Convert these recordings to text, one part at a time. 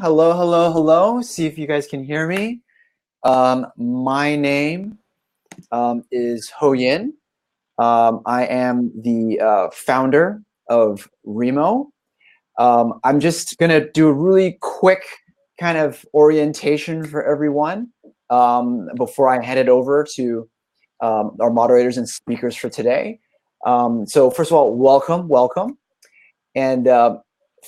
Hello, hello, hello. See if you guys can hear me. My name is Ho Yin. I am the founder of Remo. I'm just going to do a really quick kind of orientation for everyone before I hand it over to our moderators and speakers for today. So first of all, welcome. And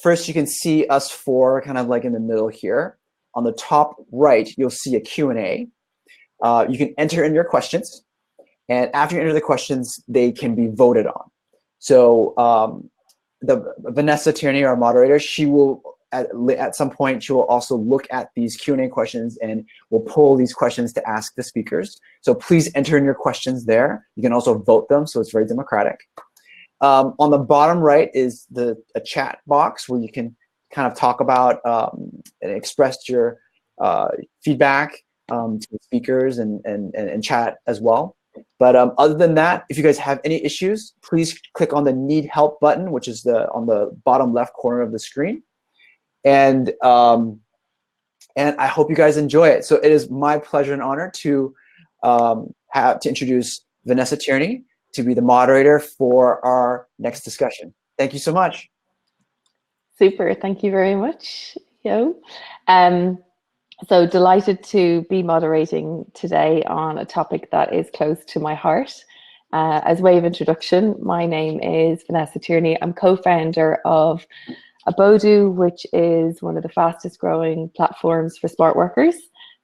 first you can see us four kind of like in the middle here. On the top right, you'll see a Q&A. You can enter in your questions. And after you enter the questions, they can be voted on. So Vanessa Tierney, our moderator, she will, at some point, she will also look at these Q&A questions and will pull these questions to ask the speakers. So please enter in your questions there. You can also vote them, so it's very democratic. On the bottom right is a chat box where you can kind of talk about and express your feedback to the speakers and chat as well. But other than that, if you guys have any issues, please click on the Need Help button, which is on the bottom left corner of the screen. And I hope you guys enjoy it. So it is my pleasure and honor to introduce Vanessa Tierney to be the moderator for our next discussion. Thank you so much. Super, thank you very much, Yo. So delighted to be moderating today on a topic that is close to my heart. As way of introduction, my name is Vanessa Tierney. I'm co-founder of Abodu, which is one of the fastest growing platforms for smart workers.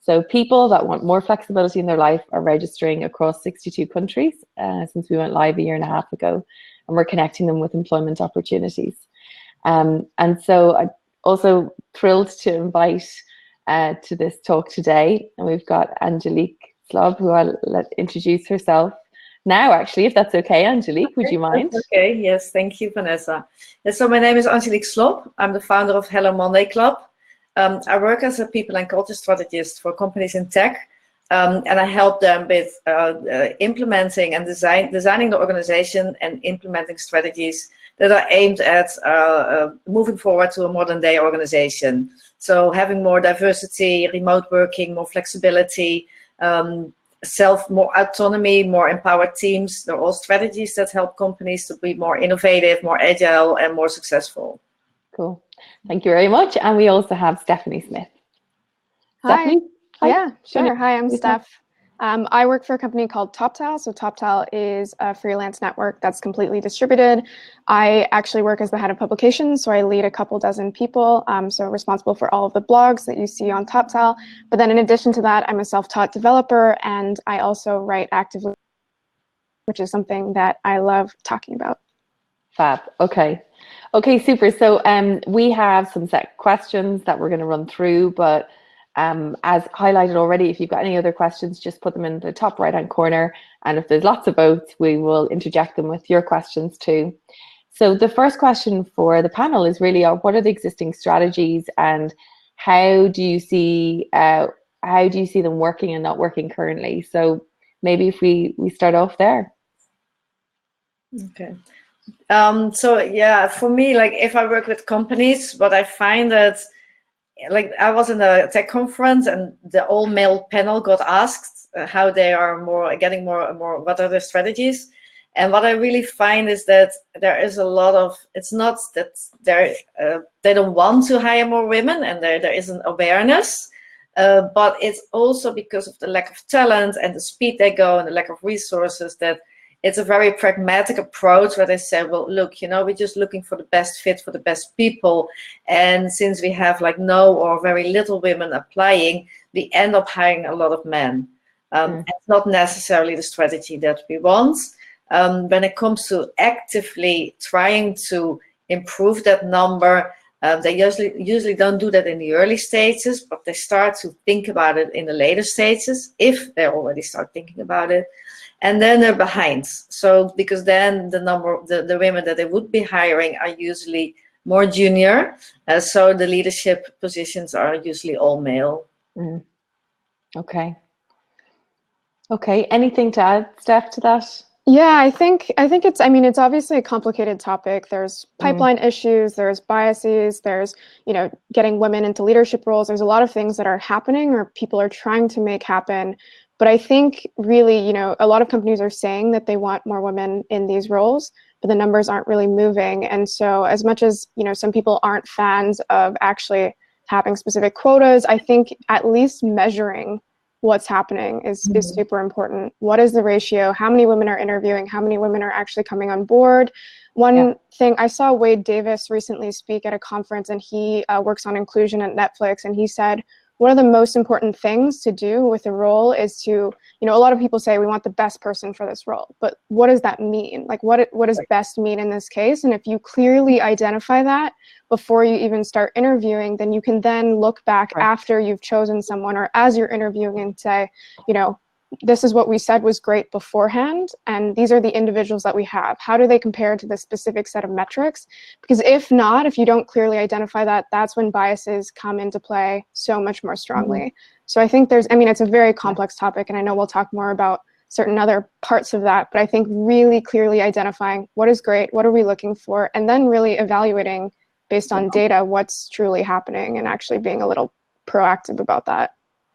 So people that want more flexibility in their life are registering across 62 countries since we went live a year and a half ago, and we're connecting them with employment opportunities. And so I'm also thrilled to invite to this talk today. And we've got Angelique Slob, who I'll let introduce herself now, actually, if that's okay. Angelique, would you mind? Okay, yes, thank you, Vanessa. Yes, so my name is Angelique Slob. I'm the founder of Hello Monday Club. I work as a people and culture strategist for companies in tech, and I help them with implementing and designing the organization and implementing strategies that are aimed at moving forward to a modern day organization. So having more diversity, remote working, more flexibility, more autonomy, more empowered teams. They're all strategies that help companies to be more innovative, more agile, and more successful. Cool. Thank you very much. And we also have Stephanie Smith. Hi. Stephanie? Hi. Yeah, sure. Hi, I'm Steph. I work for a company called TopTal. So TopTal is a freelance network that's completely distributed. I actually work as the head of publications, so I lead a couple dozen people, so responsible for all of the blogs that you see on TopTal. But then in addition to that, I'm a self-taught developer, and I also write actively, which is something that I love talking about. Fab. Okay. Okay, super. So we have some set questions that we're going to run through, but as highlighted already, if you've got any other questions, just put them in the top right-hand corner. And if there's lots of votes, we will interject them with your questions too. So the first question for the panel is really, what are the existing strategies and how do you see them working and not working currently? So maybe if we start off there. Okay. So yeah, for me, like if I work with companies, what I find that, like I was in a tech conference and the all male panel got asked how they are getting more, what are their strategies? And what I really find is that there is a lot of, it's not that they don't want to hire more women and there isn't awareness, but it's also because of the lack of talent and the speed they go and the lack of resources that it's a very pragmatic approach where they say, well, look, we're just looking for the best fit for the best people. And since we have like no or very little women applying, we end up hiring a lot of men. It's not necessarily the strategy that we want. When it comes to actively trying to improve that number, they usually don't do that in the early stages, but they start to think about it in the later stages, if they already start thinking about it. And then they're behind. So because then the number of the women that they would be hiring are usually more junior. So the leadership positions are usually all male. Okay. Okay. Anything to add, Steph, to that? Yeah, I think it's, I mean, it's obviously a complicated topic. There's pipeline issues, there's biases, there's, getting women into leadership roles. There's a lot of things that are happening or people are trying to make happen. But I think really, a lot of companies are saying that they want more women in these roles, but the numbers aren't really moving. And so as much as, some people aren't fans of actually having specific quotas, I think at least measuring what's happening is super important. What is the ratio? How many women are interviewing? How many women are actually coming on board? One thing, I saw Wade Davis recently speak at a conference, and he works on inclusion at Netflix, and he said one of the most important things to do with a role is to, a lot of people say we want the best person for this role, but what does that mean? Like what does best mean in this case? And if you clearly identify that before you even start interviewing, then you can then look back after you've chosen someone or as you're interviewing and say, this is what we said was great beforehand, and these are the individuals that we have. How do they compare to the specific set of metrics? Because if not, if you don't clearly identify that, that's when biases come into play so much more strongly. So I think it's a very complex topic, and I know we'll talk more about certain other parts of that, but I think really clearly identifying what is great, what are we looking for, and then really evaluating based on data what's truly happening and actually being a little proactive about that.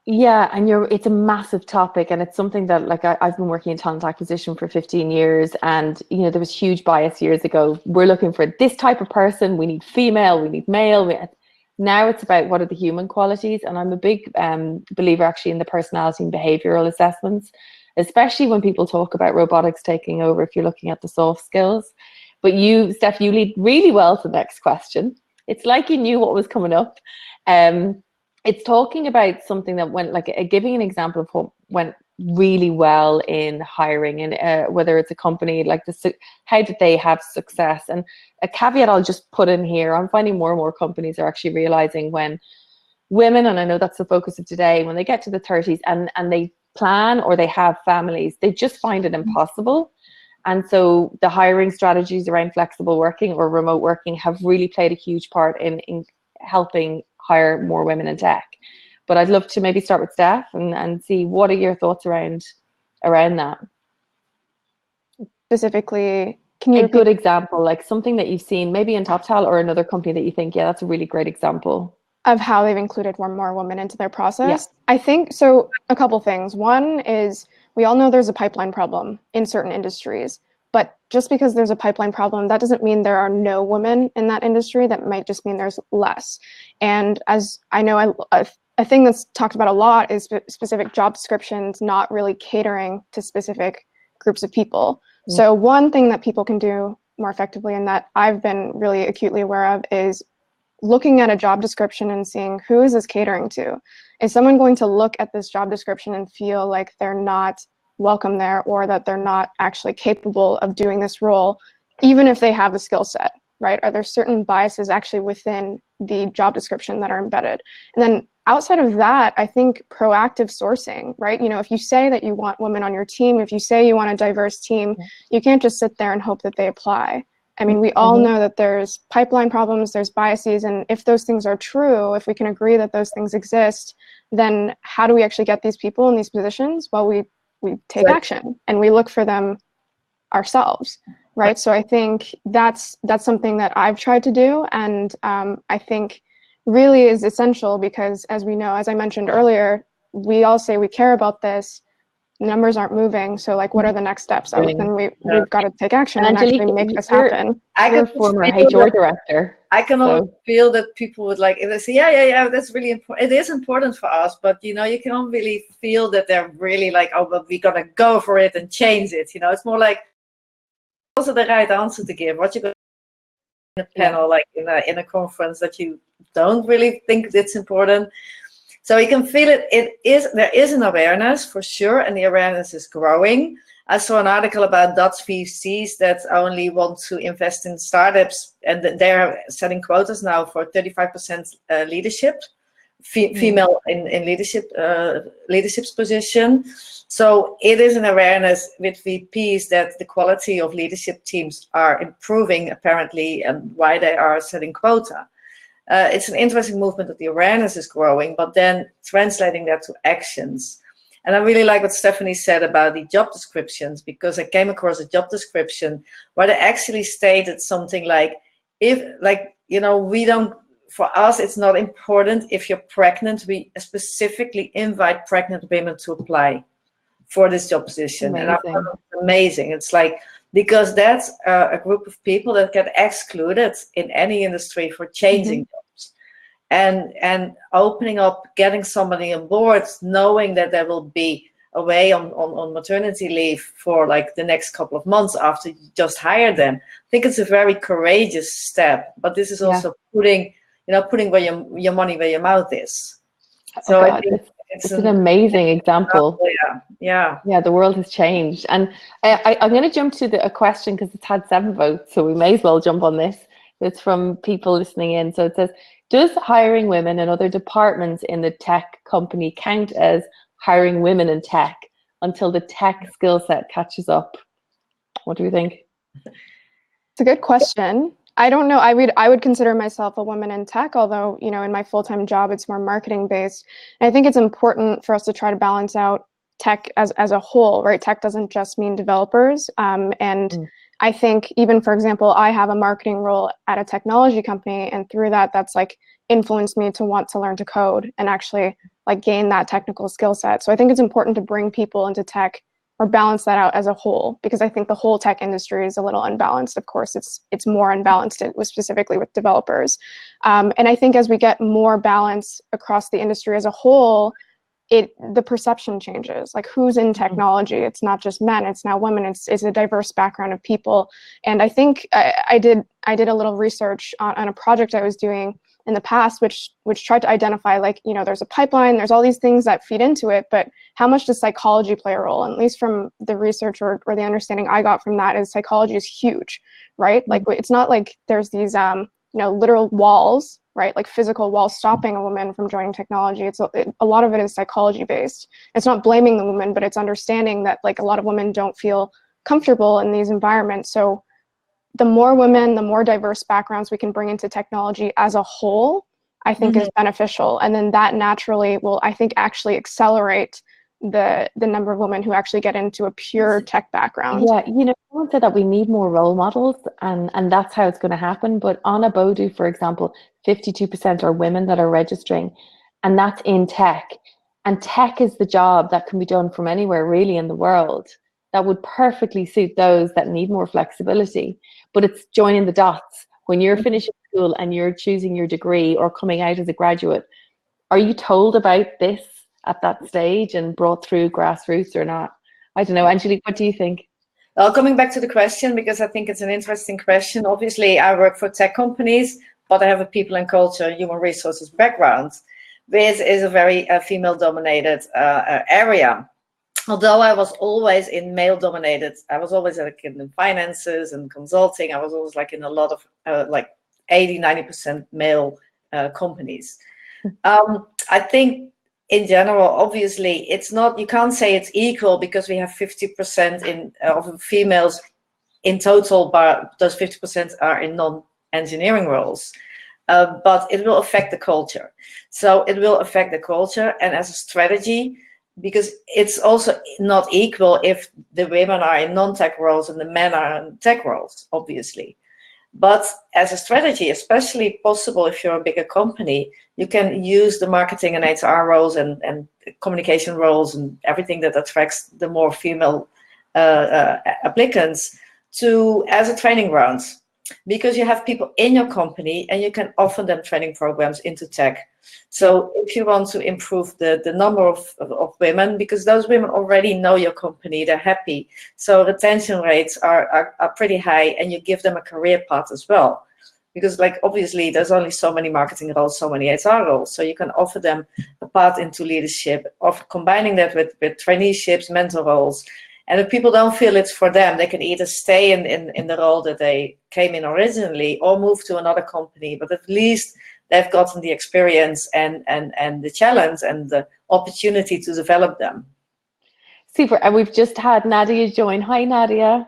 Yeah, and it's a massive topic, and it's something that, like, I've been working in talent acquisition for 15 years, and there was huge bias years ago. We're looking for this type of person. We need female, we need male. Now it's about what are the human qualities, and I'm a big believer actually in the personality and behavioral assessments, especially when people talk about robotics taking over, if you're looking at the soft skills. But you, Steph, you lead really well to the next question. It's like you knew what was coming up. It's talking about something that went, like, giving an example of what went really well in hiring, and whether it's a company like this, how did they have success? And a caveat I'll just put in here, I'm finding more and more companies are actually realizing when women, and I know that's the focus of today, when they get to the 30s and they plan or they have families, they just find it impossible. And so the hiring strategies around flexible working or remote working have really played a huge part in helping hire more women in tech. But I'd love to maybe start with Steph and see what are your thoughts around that. Specifically, can you a good example, like something that you've seen maybe in TopTal or another company that you think, yeah, that's a really great example of how they've included more women into their process? Yeah. I think so. A couple things. One is we all know there's a pipeline problem in certain industries. But just because there's a pipeline problem, that doesn't mean there are no women in that industry. That might just mean there's less. And as I know, a thing that's talked about a lot is specific job descriptions not really catering to specific groups of people. Mm-hmm. So one thing that people can do more effectively, and that I've been really acutely aware of, is looking at a job description and seeing who is this catering to. Is someone going to look at this job description and feel like they're not welcome there, or that they're not actually capable of doing this role, even if they have the skill set, right? Are there certain biases actually within the job description that are embedded? And then outside of that, I think proactive sourcing, right? If you say that you want women on your team, if you say you want a diverse team, you can't just sit there and hope that they apply. I mean, we all know that there's pipeline problems, there's biases, and if those things are true, if we can agree that those things exist, then how do we actually get these people in these positions? Well, we take action and we look for them ourselves, right? So I think that's something that I've tried to do, and I think really is essential, because as we know, as I mentioned earlier, we all say we care about this, numbers aren't moving, so like what are the next steps? Then we've got to take action and actually make this happen. You're a former HR director. I can always feel that people would like, if they say, yeah, that's really important. It is important for us, but you can really feel that they're really like, oh, but we gotta go for it and change it. It's more like also the right answer to give. What you got in a panel, like in a conference, that you don't really think it's important. So you can feel it. There is an awareness for sure, and the awareness is growing. I saw an article about Dutch VCs that only want to invest in startups, and they're setting quotas now for 35% leadership, female in leadership's position. So it is an awareness with VPs that the quality of leadership teams are improving apparently, and why they are setting quota. It's an interesting movement that the awareness is growing, but then translating that to actions. And I really like what Stephanie said about the job descriptions, because I came across a job description where they actually stated something like, we don't, for us, it's not important if you're pregnant. We specifically invite pregnant women to apply for this job position. Amazing. And I thought it was amazing. It's like, because that's a group of people that get excluded in any industry for changing jobs. And opening up, getting somebody on board, knowing that there will be away on maternity leave for like the next couple of months after you just hired them. I think it's a very courageous step, but this is also putting where your money where your mouth is. So I think it's an amazing example. Yeah. The world has changed. And I'm going to jump to a question because it's had 7 votes, so we may as well jump on this. It's from people listening in. So it says, does hiring women in other departments in the tech company count as hiring women in tech until the tech skill set catches up? What do you think? It's a good question. I don't know. I would consider myself a woman in tech, although, in my full-time job, it's more marketing based. And I think it's important for us to try to balance out tech as a whole, right? Tech doesn't just mean developers. I think even, for example, I have a marketing role at a technology company, and through that's like influenced me to want to learn to code and actually like gain that technical skill set. So I think it's important to bring people into tech or balance that out as a whole, because I think the whole tech industry is a little unbalanced. Of course, it's more unbalanced specifically with developers. And I think as we get more balance across the industry as a whole, the perception changes. Like, who's in technology? It's not just men, it's now women. It's a diverse background of people. And I think I did a little research on a project I was doing in the past, which tried to identify, like, there's a pipeline, there's all these things that feed into it, but how much does psychology play a role? And at least from the research or the understanding I got from that is psychology is huge, right? Like, it's not like there's these literal walls, right? Like physical walls stopping a woman from joining technology. A lot of it is psychology based. It's not blaming the woman, but it's understanding that like a lot of women don't feel comfortable in these environments. So the more women, the more diverse backgrounds we can bring into technology as a whole, I think is beneficial. And then that naturally will, I think, actually accelerate the number of women who actually get into a pure tech background. Yeah, someone said that we need more role models, and that's how it's going to happen. But on Abodu, for example, 52% are women that are registering, and that's in tech. And tech is the job that can be done from anywhere really in the world. That would perfectly suit those that need more flexibility. But it's joining the dots. When you're finishing school and you're choosing your degree or coming out as a graduate, are you told about this at that stage and brought through grassroots or not? I don't know. Angelique, what do you think? Well, coming back to the question, because I think it's an interesting question. Obviously, I work for tech companies, but I have a people and culture, human resources background. This is a very female-dominated area. Although I was always in male-dominated, I was always like in finances and consulting. I was always like in a lot of like 80-90% male companies. I think in general, obviously, it's not. You can't say it's equal because we have 50% of females in total, but those 50% are in non-engineering roles. But it will affect the culture. So it will affect the culture, and as a strategy, because it's also not equal if the women are in non-tech roles and the men are in tech roles, obviously. But as a strategy, especially possible if you're a bigger company, you can use the marketing and HR roles and communication roles and everything that attracts the more female applicants as a training ground. Because you have people in your company and you can offer them training programs into tech. So if you want to improve the number of women, because those women already know your company, they're happy. So retention rates are pretty high, and you give them a career path as well. Because like obviously there's only so many marketing roles, so many HR roles. So you can offer them a path into leadership, of combining that with traineeships, mentor roles. And if people don't feel it's for them, they can either stay in the role that they came in originally or move to another company. But at least they've gotten the experience and the challenge and the opportunity to develop them. Super. And we've just had Nadia join. Hi, Nadia.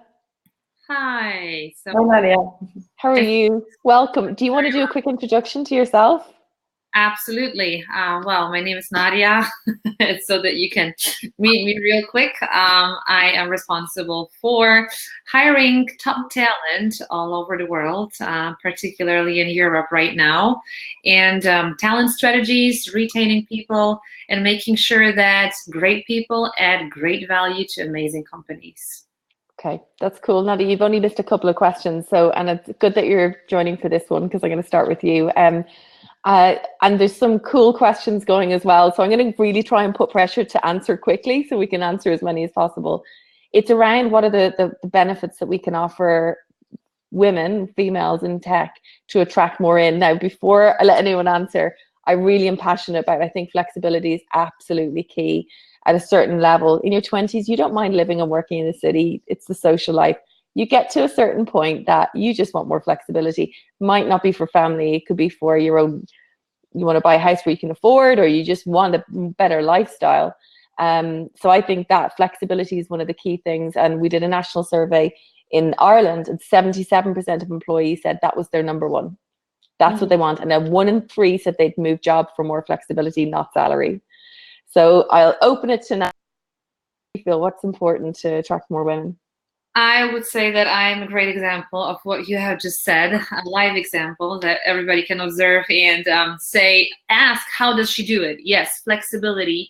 Hi. Hi, Nadia. How are you? Welcome. Do you want to do a quick introduction to yourself? Absolutely. Well, my name is Nadia, so that you can meet me real quick. I am responsible for hiring top talent all over the world, particularly in Europe right now, and talent strategies, retaining people, and making sure that great people add great value to amazing companies. Okay, that's cool. Nadia, you've only missed a couple of questions, so and it's good that you're joining for this one because I'm going to start with you. And there's some cool questions going as well. So I'm going to really try and put pressure to answer quickly so we can answer as many as possible. It's around what are the benefits that we can offer women, females in tech to attract more in. Now, before I let anyone answer, I really am passionate about, I think flexibility is absolutely key at a certain level. In your 20s, you don't mind living and working in the city. It's the social life. You get to a certain point that you just want more flexibility. Might not be for family, it could be for your own, you want to buy a house where you can afford, or you just want a better lifestyle. So I think that flexibility is one of the key things. And we did a national survey in Ireland, and 77% of employees said that was their number one. That's what they want. And then 1 in 3 said they'd move job for more flexibility, not salary. So I'll open it to now. Feel what's important to attract more women? I would say that I'm a great example of what you have just said, a live example that everybody can observe and ask, how does she do it? Yes, flexibility.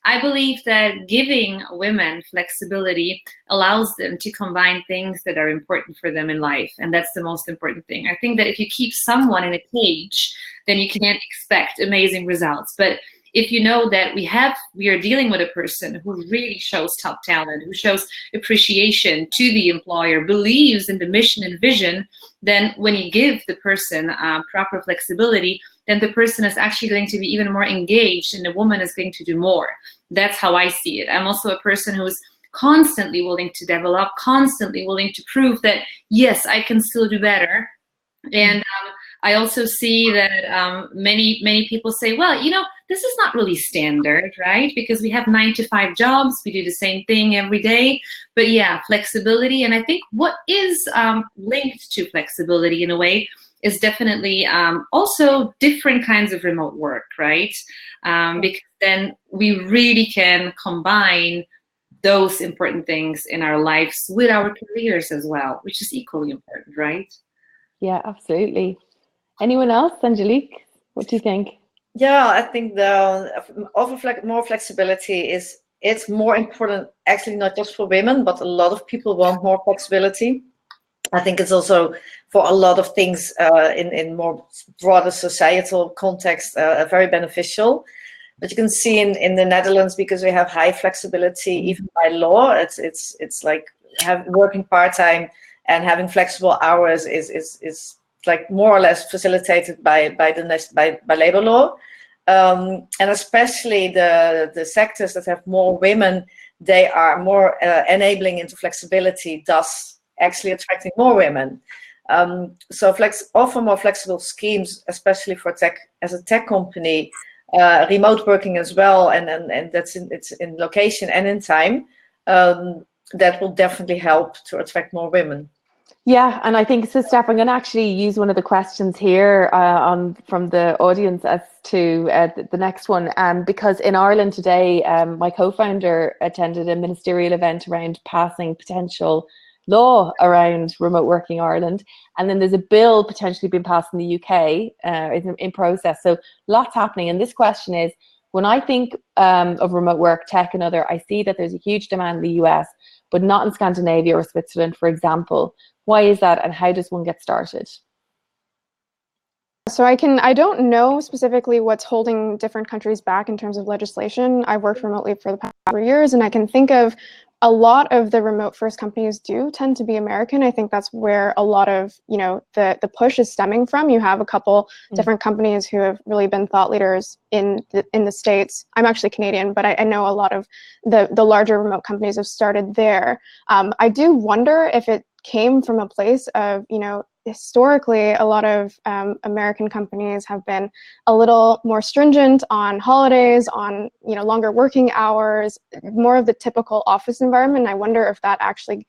I believe that giving women flexibility allows them to combine things that are important for them in life. And that's the most important thing. I think that if you keep someone in a cage, then you can't expect amazing results. But if you know that we are dealing with a person who really shows top talent, who shows appreciation to the employer, believes in the mission and vision, then when you give the person proper flexibility, then the person is actually going to be even more engaged and the woman is going to do more. That's how I see it. I'm also a person who is constantly willing to develop, constantly willing to prove that, yes, I can still do better. And I also see that many people say, well, this is not really standard, right? Because we have 9-to-5 jobs, we do the same thing every day. But yeah, flexibility. And I think what is linked to flexibility in a way is definitely also different kinds of remote work, right? Because then we really can combine those important things in our lives with our careers as well, which is equally important, right? Yeah, absolutely. Anyone else? Angelique, what do you think? Yeah, I think more flexibility it's more important, actually, not just for women, but a lot of people want more flexibility. I think it's also for a lot of things in more broader societal context very beneficial. But you can see in the Netherlands, because we have high flexibility even by law, it's like working part-time and having flexible hours is like more or less facilitated by labor law, and especially the sectors that have more women, they are more enabling into flexibility, thus actually attracting more women. So offer more flexible schemes, especially for tech as a tech company, remote working as well, and that's it's in location and in time. That will definitely help to attract more women. Yeah, and I think, so Steph, I'm going to actually use one of the questions here from the audience as to the next one, because in Ireland today, my co-founder attended a ministerial event around passing potential law around remote working Ireland, and then there's a bill potentially being passed in the UK in process. So lots happening, and this question is, when I think of remote work, tech and other, I see that there's a huge demand in the US, but not in Scandinavia or Switzerland, for example. Why is that, and how does one get started? So I don't know specifically what's holding different countries back in terms of legislation. I've worked remotely for the past 4 years, and I can think of a lot of the remote first companies do tend to be American. I think that's where a lot of, the push is stemming from. You have a couple different companies who have really been thought leaders in the States. I'm actually Canadian, but I know a lot of the larger remote companies have started there. I do wonder if it came from a place of, historically, a lot of American companies have been a little more stringent on holidays, on longer working hours, more of the typical office environment. I wonder if that actually,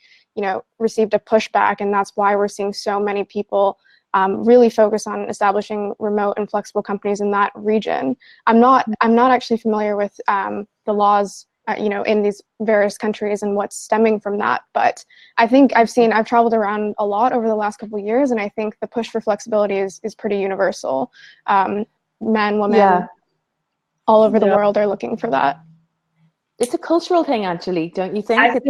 received a pushback, and that's why we're seeing so many people really focus on establishing remote and flexible companies in that region. I'm not actually familiar with the laws, in these various countries and what's stemming from that. But I think I've traveled around a lot over the last couple of years, and I think the push for flexibility is pretty universal. Men, women, all over the world are looking for that. It's a cultural thing, actually, don't you think?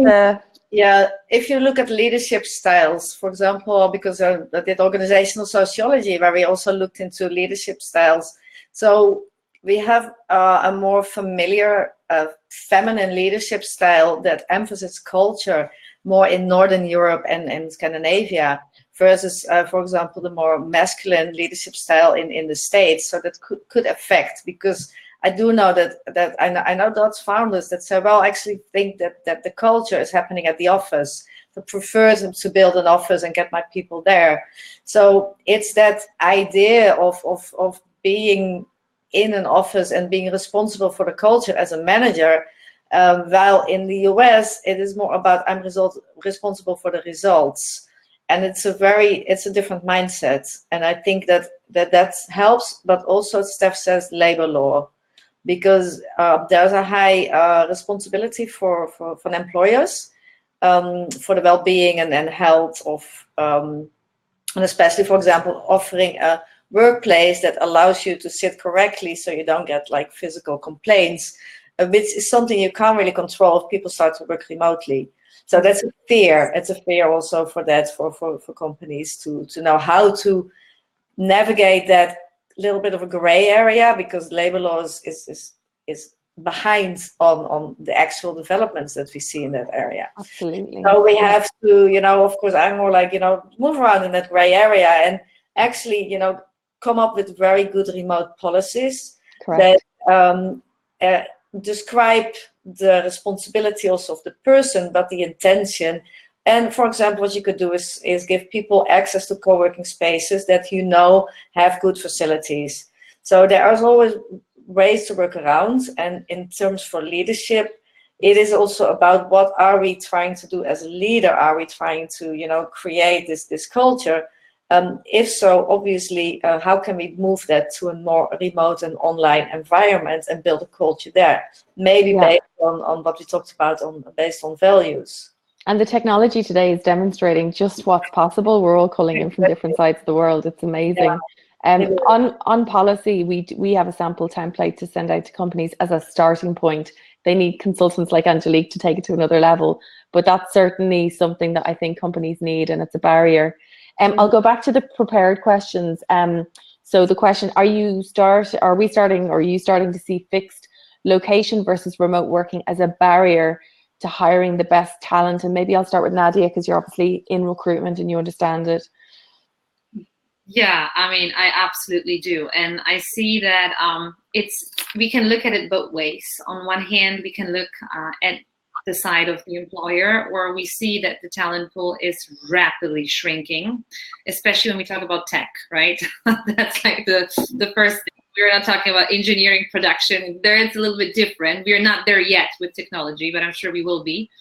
Yeah, if you look at leadership styles, for example, because I did organizational sociology, where we also looked into leadership styles. So we have a more familiar feminine leadership style that emphasizes culture more in Northern Europe and Scandinavia, versus, for example, the more masculine leadership style in the States. So that could affect, because I do know that I know Dutch founders that say, well, I actually think that the culture is happening at the office. I prefer to build an office and get my people there. So it's that idea of being in an office and being responsible for the culture as a manager, while in the US it is more about I'm responsible for the results, and it's a different mindset. And I think that helps, but also Steph says labor law, because there's a high responsibility for employers for the well-being and health of, and especially, for example, offering a workplace that allows you to sit correctly so you don't get like physical complaints, which is something you can't really control if people start to work remotely. So that's a fear. It's a fear also for companies to know how to navigate that little bit of a gray area, because labor law is behind on the actual developments that we see in that area. Absolutely. So we have to, of course, I'm more like, move around in that gray area and actually, come up with very good remote policies. Correct. That describe the responsibility also of the person, but the intention. And for example, what you could do is give people access to co-working spaces that have good facilities. So there are always ways to work around. And in terms for leadership, it is also about what are we trying to do as a leader? Are we trying to, create this culture? If so, obviously, how can we move that to a more remote and online environment and build a culture there? Maybe based on what we talked about, based on values. And the technology today is demonstrating just what's possible. We're all calling in from different sides of the world. It's amazing. On policy, we have a sample template to send out to companies as a starting point. They need consultants like Angelique to take it to another level. But that's certainly something that I think companies need, and it's a barrier. I'll go back to the prepared questions. So the question, are you starting to see fixed location versus remote working as a barrier to hiring the best talent? And maybe I'll start with Nadia, because you're obviously in recruitment and you understand it. Yeah, I mean, I absolutely do. And I see that we can look at it both ways. On one hand, we can look at the side of the employer, where we see that the talent pool is rapidly shrinking, especially when we talk about tech, right? That's like the first thing. We're not talking about engineering, production. There it's a little bit different. We're not there yet with technology, but I'm sure we will be.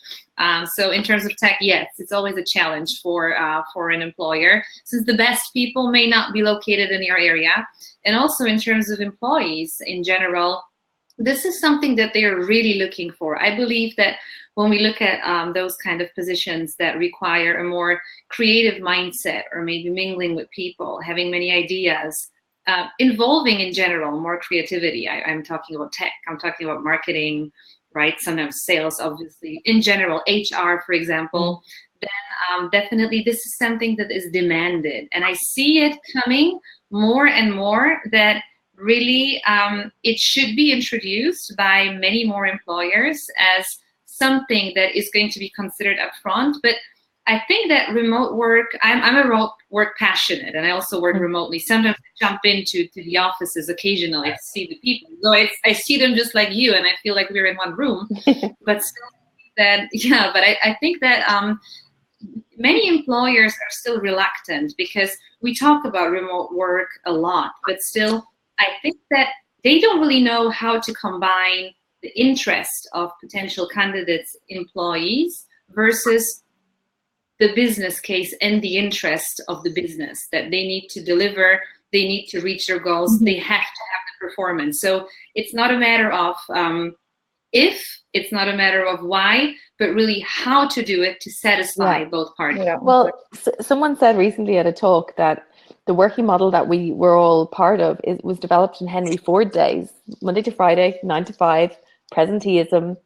So in terms of tech, yes, it's always a challenge for an employer, since the best people may not be located in your area. And also in terms of employees in general, this is something that they're really looking for. I believe that when we look at those kind of positions that require a more creative mindset, or maybe mingling with people, having many ideas, involving in general more creativity. I'm talking about tech, I'm talking about marketing, right? Sometimes sales, obviously, in general, HR, for example, then definitely this is something that is demanded. And I see it coming more and more, that really it should be introduced by many more employers as something that is going to be considered upfront. But I think that remote work, I'm a remote work passionate, and I also work remotely. Sometimes I jump into the offices occasionally to see the people. So I see them just like you, and I feel like we're in one room. But still, I think that many employers are still reluctant, because we talk about remote work a lot, but still, I think that they don't really know how to combine the interest of potential candidates, employees, versus the business case and the interest of the business, that they need to deliver, they need to reach their goals, they have to have the performance. So it's not a matter of if, it's not a matter of why, but really how to do it to satisfy both parties. Yeah. Well, someone said recently at a talk that the working model that we were all part of was developed in Henry Ford days, Monday to Friday, 9 to 5, presenteeism.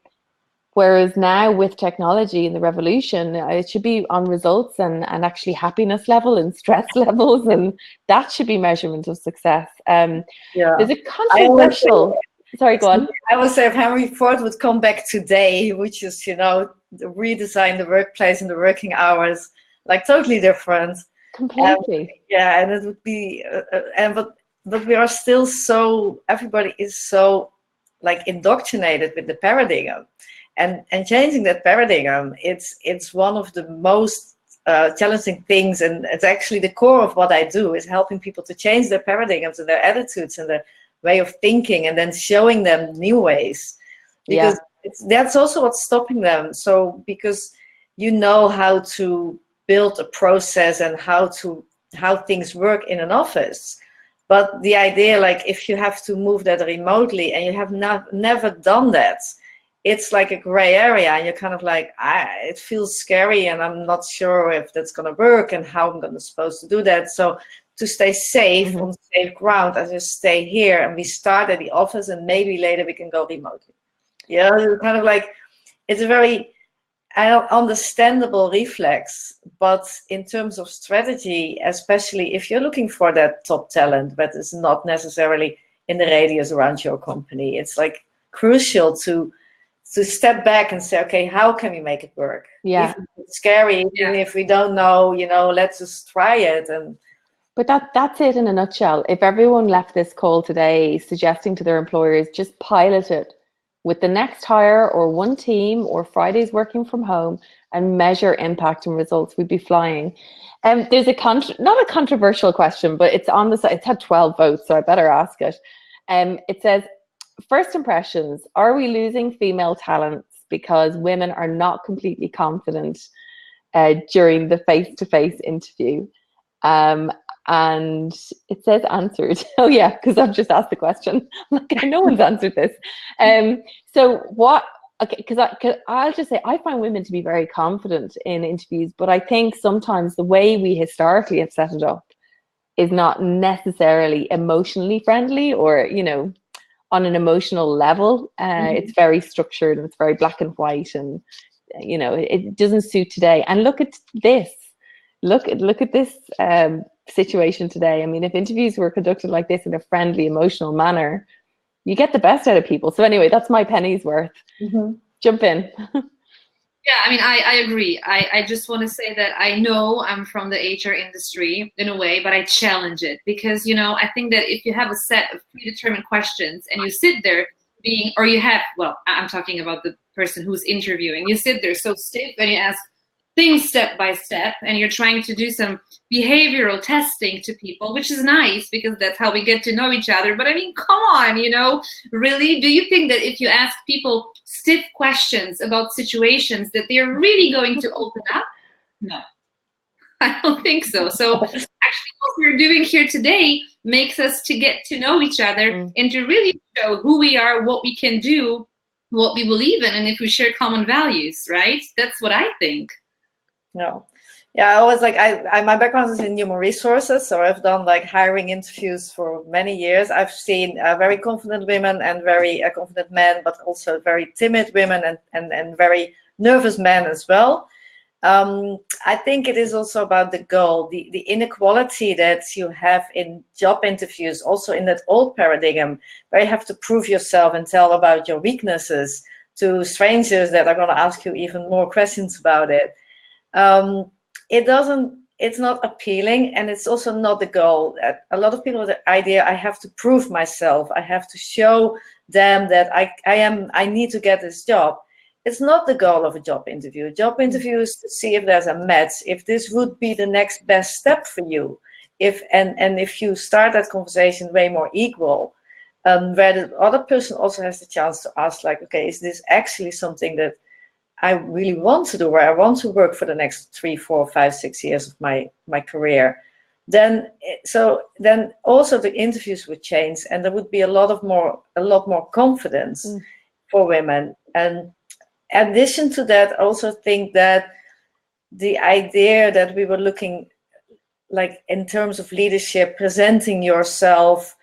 Whereas now with technology and the revolution, it should be on results and actually happiness level and stress levels, and that should be measurement of success. There's a controversial. Sorry, go on. I would say if Henry Ford would come back today, which is, you know, redesign the workplace and the working hours, like totally different. Completely. Yeah, and it would be, but we are still so, everybody is so like indoctrinated with the paradigm, and changing that paradigm, it's one of the most challenging things, and it's actually the core of what I do, is helping people to change their paradigms and their attitudes and their way of thinking, and then showing them new ways, because that's also what's stopping them. So because you know how to build a process and how things work in an office, but the idea, like if you have to move that remotely and you have never done that, it's like a gray area, and you're kind of like, it feels scary, and I'm not sure if that's going to work and how I'm supposed to do that. So to stay safe, on safe ground, I just stay here, and we start at the office, and maybe later we can go remotely. Yeah, kind of like, it's a very understandable reflex, but in terms of strategy, especially if you're looking for that top talent, but it's not necessarily in the radius around your company, it's like crucial to step back and say, okay, how can we make it work? Yeah. Even if it's scary, even if we don't know, you know, let's just try it. But that's it in a nutshell. If everyone left this call today suggesting to their employers, just pilot it with the next hire or one team or Fridays working from home and measure impact and results, we'd be flying. There's not a controversial question, but it's on the site. It's had 12 votes, so I better ask it. It says, first impressions, are we losing female talents because women are not completely confident during the face-to-face interview? And it says answered. Oh yeah, because I've just asked the question. Like, no one's answered this. So what? Okay, because I'll just say I find women to be very confident in interviews, but I think sometimes the way we historically have set it up is not necessarily emotionally friendly, or on an emotional level. It's very structured and it's very black and white, and it doesn't suit today. And look at this. Look at this situation today. I mean, if interviews were conducted like this in a friendly, emotional manner, you get the best out of people. So anyway, that's my penny's worth. Jump in. Yeah, I mean, I agree. I just want to say that I know I'm from the HR industry in a way, but I challenge it because, I think that if you have a set of predetermined questions and you sit there I'm talking about the person who's interviewing, you sit there so stiff and you ask things step by step, and you're trying to do some behavioral testing to people, which is nice because that's how we get to know each other. But I mean, come on, really? Do you think that if you ask people stiff questions about situations that they're really going to open up? No, I don't think so. So actually what we're doing here today makes us to get to know each other and to really show who we are, what we can do, what we believe in, and if we share common values, right? That's what I think. No. Yeah, I always my background is in human resources, so I've done hiring interviews for many years. I've seen very confident women and very confident men, but also very timid women and very nervous men as well. I think it is also about the goal, the inequality that you have in job interviews, also in that old paradigm where you have to prove yourself and tell about your weaknesses to strangers that are going to ask you even more questions about it. It's not appealing, and it's also not the goal. A lot of people have the idea, I have to prove myself, I have to show them that I need to get this job. It's not the goal of a job interview. A job interview is to see if there's a match, if this would be the next best step for you, if you start that conversation way more equal, where the other person also has the chance to ask, okay, is this actually something that I really want to do, where I want to work for the next 3, 4, 5, 6 years of my career, then also the interviews would change, and there would be a lot more confidence for women. And in addition to that, I also think that the idea that we were looking like in terms of leadership, presenting yourself,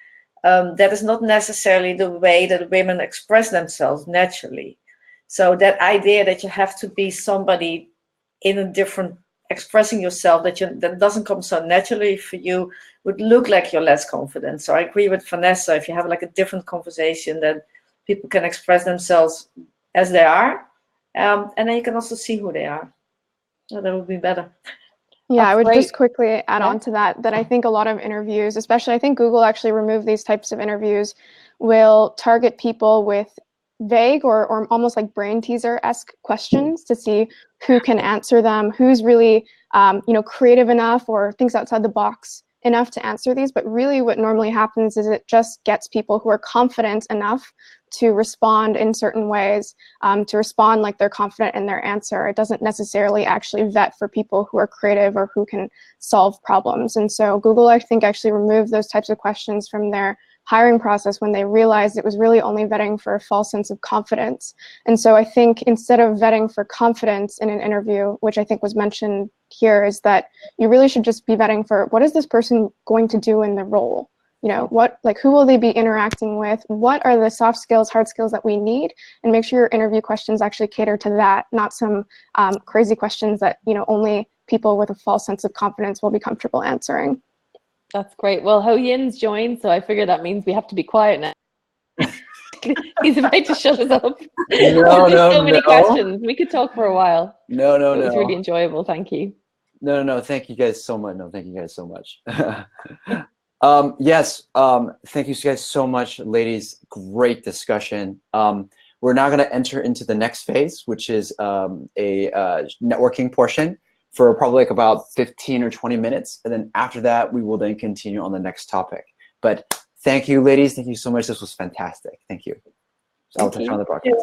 that is not necessarily the way that women express themselves naturally. So that idea that you have to be somebody in a different, expressing yourself that doesn't come so naturally for you, would look like you're less confident. So I agree with Vanessa. If you have like a different conversation, then people can express themselves as they are, and then you can also see who they are. So that would be better. Yeah, That's I would great. just quickly add on to that I think a lot of interviews, especially I think Google actually removed these types of interviews, will target people with vague or almost like brain teaser-esque questions to see who can answer them, who's really creative enough or thinks outside the box enough to answer these. But really what normally happens is it just gets people who are confident enough to respond in certain ways, to respond like they're confident in their answer. It doesn't necessarily actually vet for people who are creative or who can solve problems. And so Google, I think, actually removed those types of questions from their hiring process when they realized it was really only vetting for a false sense of confidence. And so I think instead of vetting for confidence in an interview, which I think was mentioned here, is that you really should just be vetting for what is this person going to do in the role? Who will they be interacting with? What are the soft skills, hard skills that we need? And make sure your interview questions actually cater to that, not some crazy questions that, only people with a false sense of confidence will be comfortable answering. That's great. Well, Ho Yin's joined, so I figure that means we have to be quiet now. He's about to shut us up. There's so many questions. We could talk for a while. No. It was really enjoyable. Thank you. No. Thank you guys so much. No, thank you guys so much. Yes. Thank you guys so much, ladies. Great discussion. We're now going to enter into the next phase, which is a networking portion for probably like about 15 or 20 minutes. And then after that, we will then continue on the next topic. But thank you, ladies. Thank you so much. This was fantastic. Thank you. So I'll touch on the broadcast.